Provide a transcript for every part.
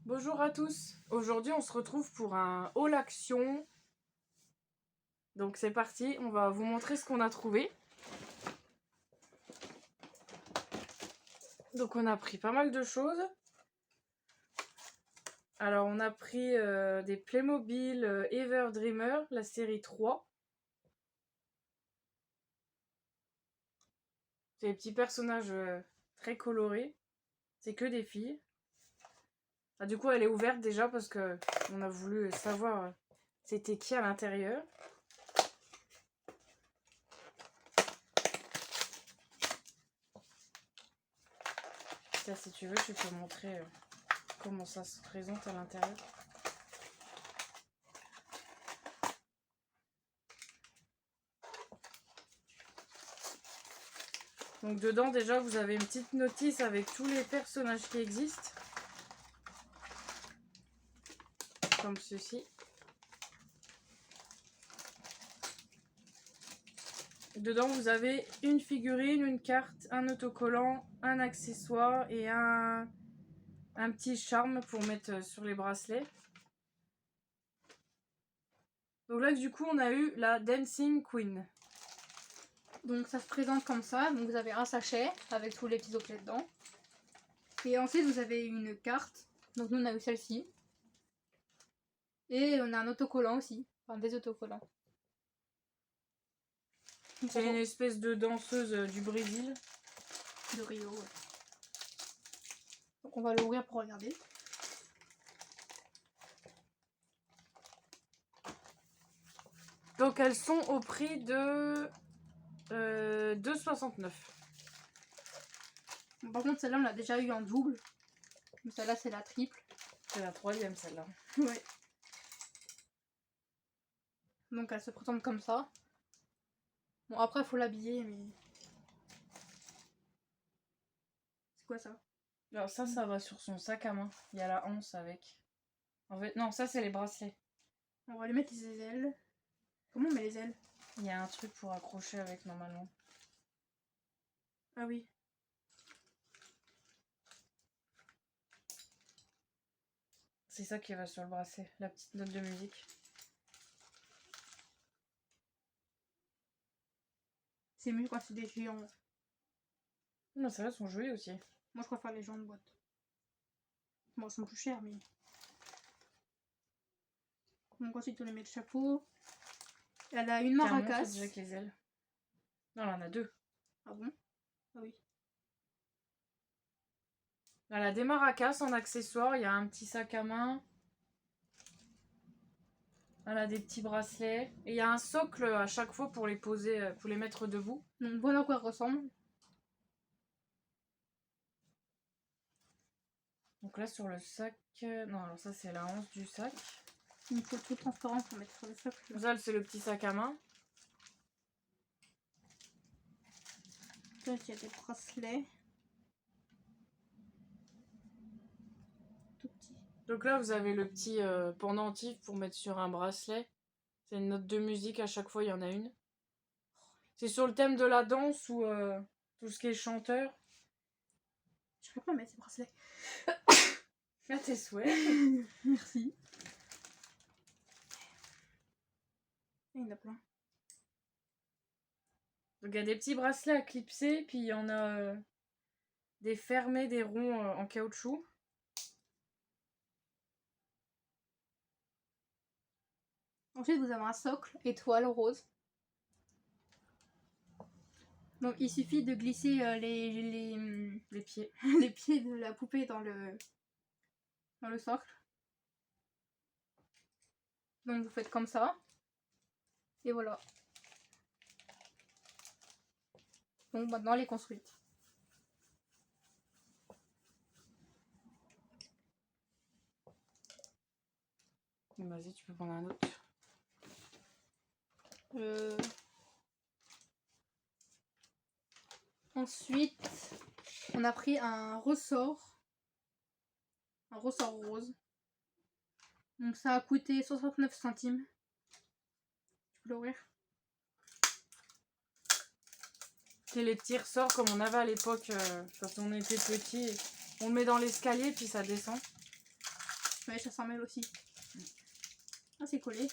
Bonjour à tous. Aujourd'hui, on se retrouve pour un haul action. Donc c'est parti, on va vous montrer ce qu'on a trouvé. Donc on a pris pas mal de choses. Alors on a pris des Playmobil Ever Dreamer, la série 3. C'est des petits personnages très colorés. C'est que des filles. Ah, du coup elle est ouverte déjà parce que on a voulu savoir c'était qui à l'intérieur. Ça, si tu veux, je peux montrer comment ça se présente à l'intérieur. Donc dedans déjà vous avez une petite notice avec tous les personnages qui existent. Comme ceci. Dedans vous avez une figurine, une carte, un autocollant, un accessoire et un petit charme pour mettre sur les bracelets. Donc là du coup on a eu la Dancing Queen. Donc ça se présente comme ça, donc vous avez un sachet avec tous les petits objets dedans. Et ensuite vous avez une carte, donc nous on a eu celle-ci. Et on a un autocollant aussi, enfin des autocollants. C'est une espèce de danseuse du Brésil. De Rio, ouais. Donc on va l'ouvrir pour regarder. Donc elles sont au prix de 2,69 €. Bon, par contre celle-là on l'a déjà eu en double. Mais celle-là c'est la triple. C'est la troisième celle-là. Ouais. Donc elle se présente comme ça. Bon après il faut l'habiller mais... C'est quoi ça? Alors ça va sur son sac à main. Il y a la anse avec. En fait, non, ça c'est les bracelets. On va lui mettre les ailes. Comment on met les ailes? Il y a un truc pour accrocher avec normalement. Ah oui. C'est ça qui va sur le bracelet, la petite note de musique. C'est mieux quand c'est des géants. Non, celles-là sont jolies aussi. Moi je préfère les géants de boîte. Bon, ils sont plus chers mais... Donc ensuite on lui met le chapeau. Elle a une maracas. Avec les ailes. Non, elle en a deux. Ah bon? Ah oui. Elle a des maracas en accessoire, il y a un petit sac à main. Elle a des petits bracelets. Et il y a un socle à chaque fois pour les poser, pour les mettre debout. Donc voilà à quoi elle ressemble. Donc là sur le sac... Non, alors ça c'est la hanche du sac. Il me faut le truc transparent pour mettre sur le socle. Ça c'est le petit sac à main. Là il y a des bracelets. Tout petit. Donc là vous avez le petit pendentif pour mettre sur un bracelet. C'est une note de musique, à chaque fois il y en a une. C'est sur le thème de la danse ou tout ce qui est chanteur. Je peux pas mettre ces bracelets. À tes souhaits. Merci. Il y en a plein. Donc il y a des petits bracelets à clipser, puis il y en a des fermés, des ronds en caoutchouc. Ensuite vous avez un socle étoile rose. Donc il suffit de glisser Les pieds. les pieds de la poupée dans le socle. Donc vous faites comme ça. Et voilà. Donc maintenant elle est construite. Vas-y, tu peux prendre un autre. Ensuite, on a pris un ressort. Un ressort rose. Donc ça a coûté 69 centimes. Tu peux l'ouvrir? C'est les petits ressorts comme on avait à l'époque quand on était petit. On le met dans l'escalier puis ça descend. Ouais, ça s'en mêle aussi. Ah, c'est collé.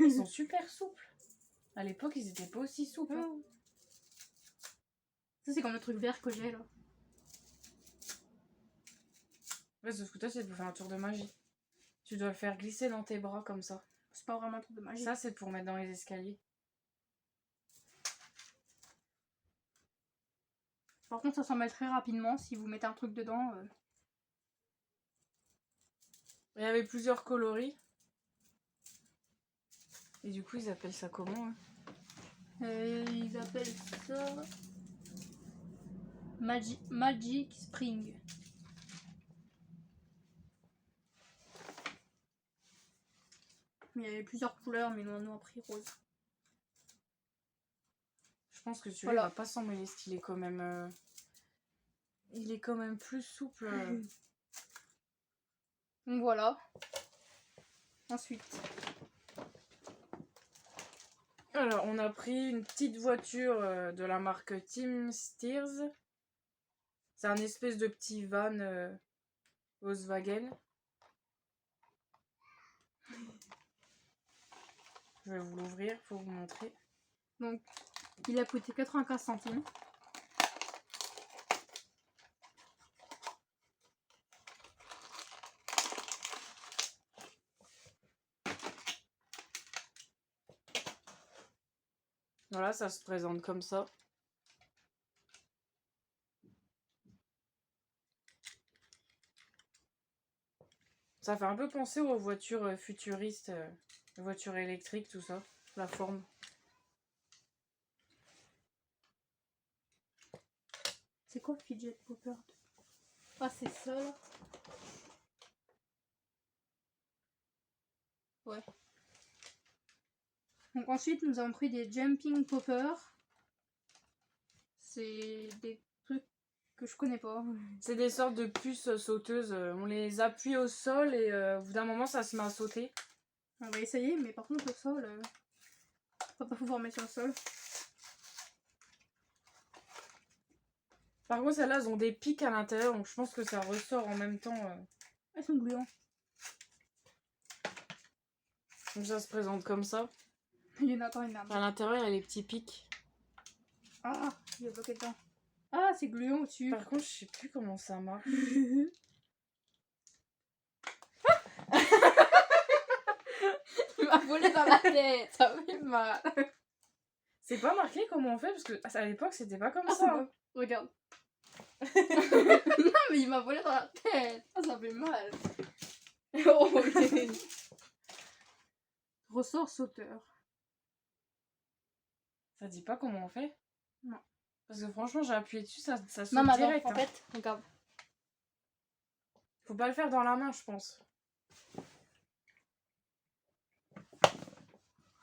Ils sont super souples. À l'époque, ils étaient pas aussi souples. Hein. Oh. Ça, c'est comme le truc vert que j'ai là. Ouais, sauf que toi, c'est pour faire un tour de magie. Tu dois le faire glisser dans tes bras comme ça. C'est pas vraiment un truc de magie. Ça, c'est pour mettre dans les escaliers. Par contre, ça s'en mêle très rapidement si vous mettez un truc dedans. Il y avait plusieurs coloris. Et du coup, ils appellent ça comment hein Ils appellent ça Magic Spring. Il y avait plusieurs couleurs, mais nous on a pris rose. Je pense que celui-là Voilà. il va pas s'en mêler, parce qu'il est quand même... Il est quand même plus souple. Donc voilà. Ensuite. Alors, on a pris une petite voiture de la marque Team Steers. C'est un espèce de petit van Volkswagen. Je vais vous l'ouvrir pour vous montrer. Donc, il a coûté 95 centimes. Voilà, ça se présente comme ça. Ça fait un peu penser aux voitures futuristes, les voitures électriques, tout ça, la forme. C'est quoi Fidget Popper? Ah, c'est ça là. Ouais. Donc ensuite, nous avons pris des Jumping Poppers. C'est des trucs que je connais pas. C'est des sortes de puces sauteuses. On les appuie au sol et au bout d'un moment, ça se met à sauter. On va essayer, mais par contre, le sol, on va pas pouvoir mettre sur le sol. Par contre, celles-là, elles ont des pics à l'intérieur, donc je pense que ça ressort en même temps. Elles sont gluants. Donc ça se présente comme ça. Il y en a pas une là. À l'intérieur, il y a les petits pics. Ah, il y a bloqué dedans. Ah, c'est gluant au-dessus. Par contre, je sais plus comment ça marche. Il m'a volé dans la tête, ça fait mal. C'est pas marqué comment on fait, parce que à l'époque, c'était pas comme Ah, ça. Hein. Regarde. Non, mais il m'a volé dans la tête. Ah, ça fait mal. Oh, ressort sauteur. Ça dit pas comment on fait? Non. Parce que franchement, j'ai appuyé dessus, ça saute Non, mais direct. en hein. fait, regarde. Faut pas le faire dans la main, je pense.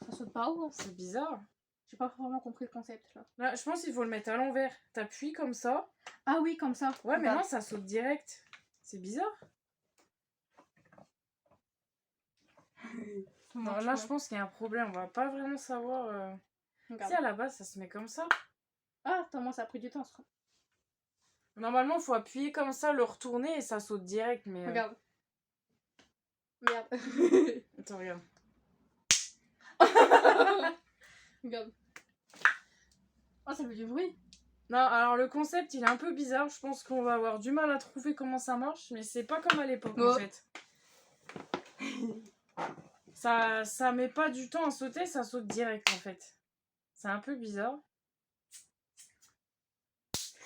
Ça saute pas haut. Hein. C'est bizarre. J'ai pas vraiment compris le concept là. Là, je pense qu'il faut le mettre à l'envers. T'appuies comme ça. Ah oui, comme ça. Ouais, mais Regarde. non, ça saute direct. C'est bizarre. Non, là, je pense qu'il y a un problème. On va pas vraiment savoir. Regarde. Si à la base, ça se met comme ça. Ah, attends, moi ça a pris du temps. Ça. Normalement, il faut appuyer comme ça, le retourner et ça saute direct. Mais Regarde. Merde. Attends, regarde. Regarde. Oh, ça fait du bruit. Non, alors le concept, il est un peu bizarre. Je pense qu'on va avoir du mal à trouver comment ça marche. Mais c'est pas comme à l'époque, en fait. Ça met pas du temps à sauter, ça saute direct, en fait. C'est un peu bizarre.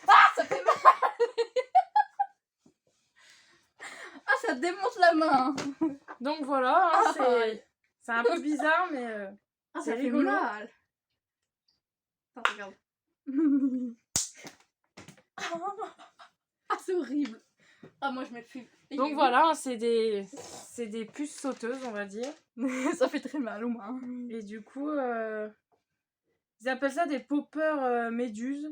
Ah, ça fait mal. Ah, ça démonte la main. Donc voilà, hein, Ah. c'est un peu bizarre, mais Ah, c'est ça fait rigolo. mal. Attends, regarde. Ah, c'est horrible. Ah, moi je mets plus. Donc voilà, hein, c'est des puces sauteuses, on va dire. Ça fait très mal au moins. Et du coup, ils appellent ça des poppers méduses.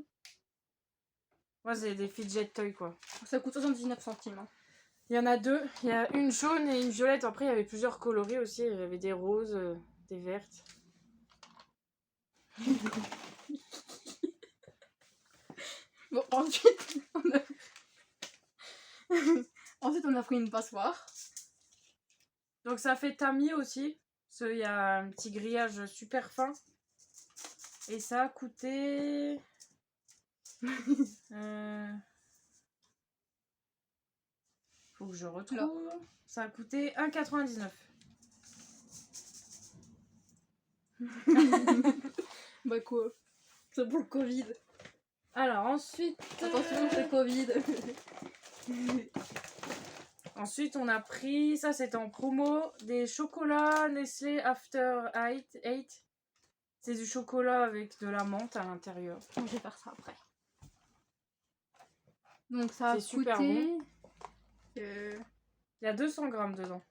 Ouais, c'est des fidget toys, quoi. Ça coûte 79 centimes. Hein. Il y en a deux. Il y a une jaune et une violette. Après, il y avait plusieurs coloris aussi. Il y avait des roses, des vertes. ensuite, ensuite, on a pris une passoire. Donc ça fait tamis aussi. Parce qu'il y a un petit grillage super fin. Et ça a coûté... Faut que je retrouve. Là. Ça a coûté 1,99. Bah quoi? C'est pour le Covid. Alors ensuite... Attention, c'est Covid. Ensuite, on a pris, ça c'était en promo, des chocolats Nestlé After Eight. C'est du chocolat avec de la menthe à l'intérieur. Je vais faire ça après. Donc ça a C'est super coûté... Il y a 200 grammes dedans.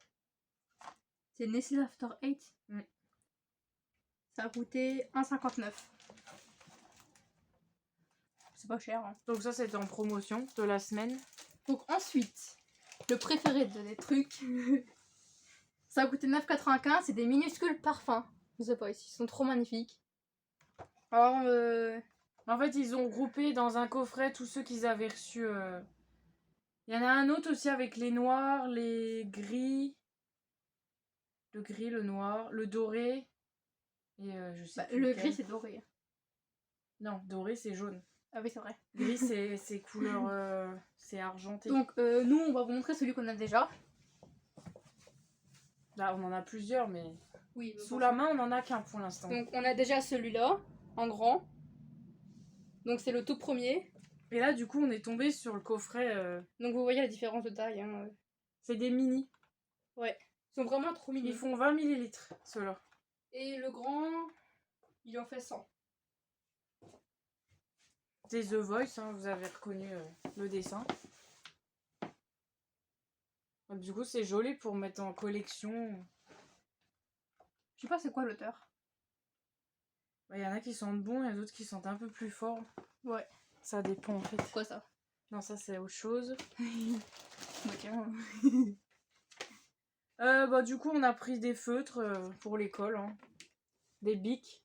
C'est Nestlé After Eight. Mm. Ça a coûté 1,59. C'est pas cher. Hein. Donc ça c'était en promotion de la semaine. Donc ensuite, le préféré des trucs, ça a coûté 9,95. C'est des minuscules parfums. Je sais pas, ils sont trop magnifiques. Alors, En fait, ils ont groupé dans un coffret tous ceux qu'ils avaient reçus. Il y en a un autre aussi avec les noirs, les gris. Le gris, le noir, le doré. Et je sais plus le lequel. gris, c'est doré. Non, doré c'est jaune. Ah oui, c'est vrai. Gris c'est couleur... c'est argenté. Donc, nous, on va vous montrer celui qu'on a déjà. Là, on en a plusieurs, mais Oui. sous la main, on en a qu'un pour l'instant. Donc, on a déjà celui-là, en grand. Donc, c'est le tout premier. Et là, du coup, on est tombé sur le coffret. Donc, vous voyez la différence de taille. Hein. C'est des mini. Ouais. Ils sont vraiment trop mignons. Ils font 20 millilitres, ceux-là. Et le grand, il en fait 100. C'est The Voice, hein, vous avez reconnu le dessin. Donc, du coup, c'est joli pour mettre en collection. Je sais pas c'est quoi l'auteur. Il y en a qui sentent bon, il y en a d'autres qui sentent un peu plus fort. Ouais. Ça dépend en fait. Quoi ça? Non, ça c'est autre chose. Bah, tiens. Du coup, on a pris des feutres pour l'école. Hein. Des bics.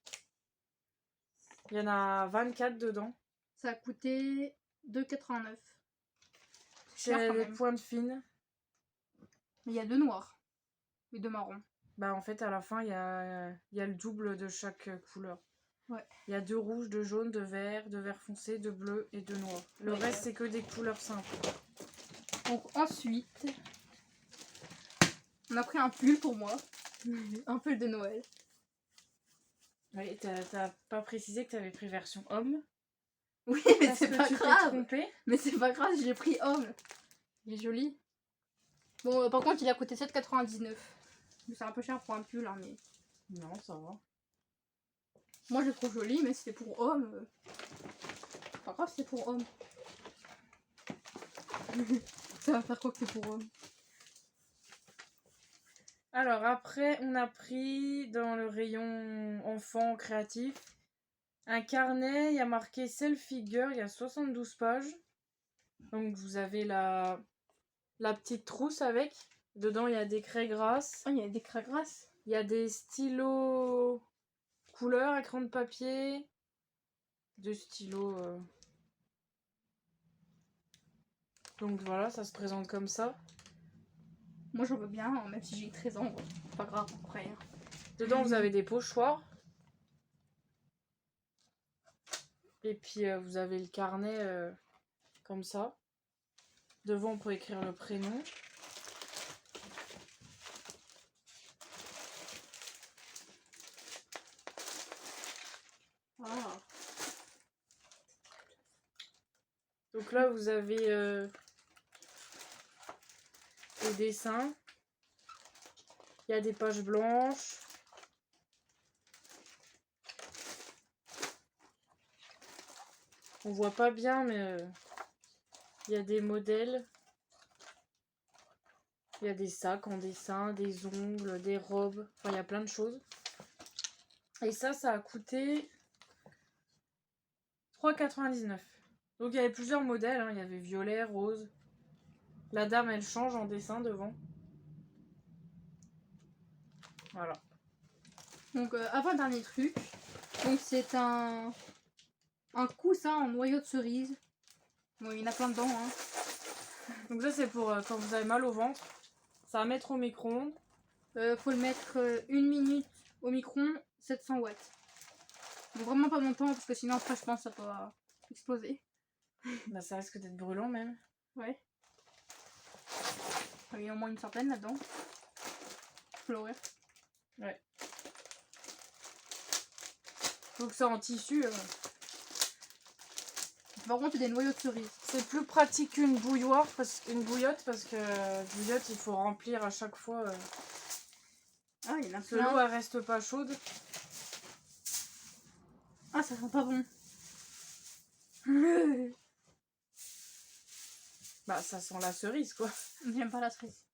Il y en a 24 dedans. Ça a coûté 2,89. C'est les pointes fines. Mais il y a 2 noirs. Et 2 marrons. Bah en fait à la fin il y a le double de chaque couleur. Ouais. Il y a 2 rouges, 2 jaunes, 2 verts, 2 verts foncés, 2 bleus et 2 noirs. Le Ouais, reste c'est que des couleurs simples. Donc ensuite, on a pris un pull pour moi. Un pull de Noël. Oui, t'as pas précisé que t'avais pris version homme. Oui, mais Parce c'est que pas tu t'es grave. trompé. Mais c'est pas grave, j'ai pris homme. Il est joli. Bon, par contre, il a coûté 7,99. C'est un peu cher pour un pull, hein, mais... Non, ça va. Moi, je le trouve joli, mais c'était pour homme. Pas grave, c'est pour homme. Ça va faire quoi que c'est pour homme? Alors après, on a pris dans le rayon enfant créatif un carnet, il y a marqué Self Figure, il y a 72 pages. Donc vous avez la petite trousse avec. Dedans, il y a des craies grasses. Ah, il y a des craies grasses. Il y a des stylos couleur, écran de papier. 2 stylos. Donc voilà, ça se présente comme ça. Moi, j'en veux bien, hein, même si j'ai 13 ans. C'est pas grave, après. Hein. Dedans, vous avez des pochoirs. Et puis, vous avez le carnet comme ça. Devant, on peut écrire le prénom. Ah. Donc là, vous avez les dessins. Il y a des pages blanches. On voit pas bien, mais il y a des modèles. Il y a des sacs en dessin, des ongles, des robes. Enfin, il y a plein de choses. Et ça a coûté 3,99. Donc il y avait plusieurs modèles. Hein. Il y avait violet, rose. La dame, elle change en dessin devant. Voilà. Donc, avant-dernier truc. Donc, c'est un coussin en noyau de cerise. Bon, il y en a plein dedans. Hein. Donc ça c'est pour quand vous avez mal au ventre. Ça va mettre au micro-ondes. Faut le mettre 1 minute au micro-ondes, 700 watts. Donc vraiment pas longtemps parce que sinon après je pense que ça va exploser. Bah ça risque d'être brûlant même. Ouais. Il y a au moins une centaine là-dedans. Je peux l'ouvrir. Ouais. Donc c'est en tissu. Par contre, il y a des noyaux de cerise. C'est plus pratique qu'une bouilloire, une bouillotte, parce que bouillotte, il faut remplir à chaque fois. Ah, il y en a Que l'eau, elle reste pas chaude. Ah, ça sent pas bon. Bah, ça sent la cerise, quoi. J'aime pas la cerise.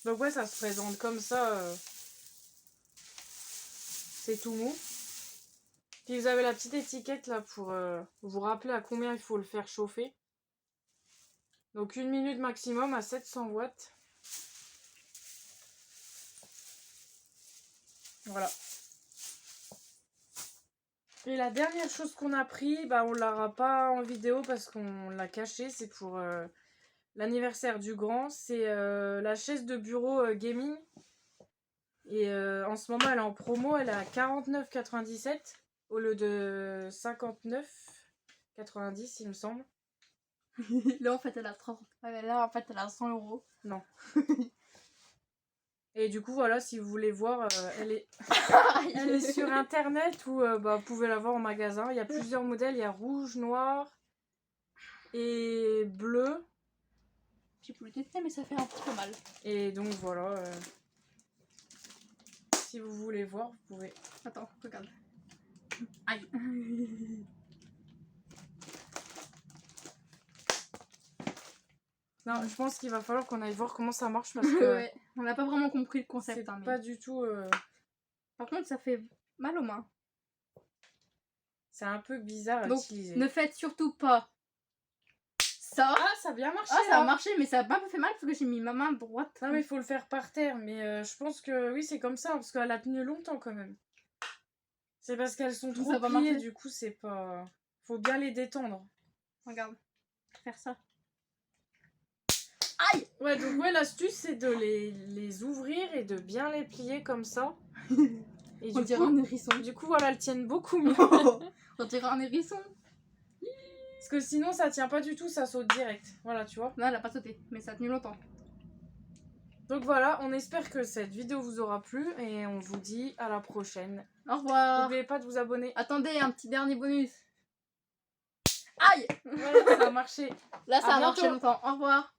Donc ouais, ça se présente comme ça. C'est tout mou. Puis vous avez la petite étiquette là pour vous rappeler à combien il faut le faire chauffer. Donc 1 minute maximum à 700 watts. Voilà. Et la dernière chose qu'on a pris, bah on l'aura pas en vidéo parce qu'on l'a caché, c'est pour l'anniversaire du grand. C'est la chaise de bureau gaming. Et en ce moment elle est en promo, elle est à 49,97 au lieu de 59,90 il me semble. Là en fait elle a 30. Là en fait elle a 100 €. Non. Et du coup voilà, si vous voulez voir, elle est sur internet ou bah, vous pouvez la voir en magasin. Il y a plusieurs modèles, il y a rouge, noir et bleu. J'ai pu le tester mais ça fait un petit peu mal. Et donc voilà, si vous voulez voir, vous pouvez. Attends, regarde. Aïe. Non, je pense qu'il va falloir qu'on aille voir comment ça marche parce que ouais, on n'a pas vraiment compris le concept. c'est Hein, mais... pas du tout. Par contre, ça fait mal aux mains. C'est un peu bizarre à Donc, utiliser. ne faites surtout pas ça. Ah, ça a bien marché. Ah, ça a marché, mais ça a pas fait mal parce que j'ai mis ma main droite. Non, mais il faut le faire par terre. Mais je pense que oui, c'est comme ça parce qu'elle a tenu longtemps quand même. C'est parce qu'elles sont trop pliées, du coup, c'est pas. Faut bien les détendre. Regarde, faire ça. Aïe! Ouais, donc ouais, l'astuce c'est de les ouvrir et de bien les plier comme ça. Et On dirait un hérisson. Du coup, voilà, elles tiennent beaucoup mieux. On dirait un hérisson. Parce que sinon, ça tient pas du tout, ça saute direct. Voilà, tu vois. Non, elle a pas sauté, mais ça a tenu longtemps. Donc voilà, on espère que cette vidéo vous aura plu et on vous dit à la prochaine. Au revoir. N'oubliez pas de vous abonner. Attendez, un petit dernier bonus. Aïe! Ouais, ça a marché. Là, ça a marché longtemps. Au revoir.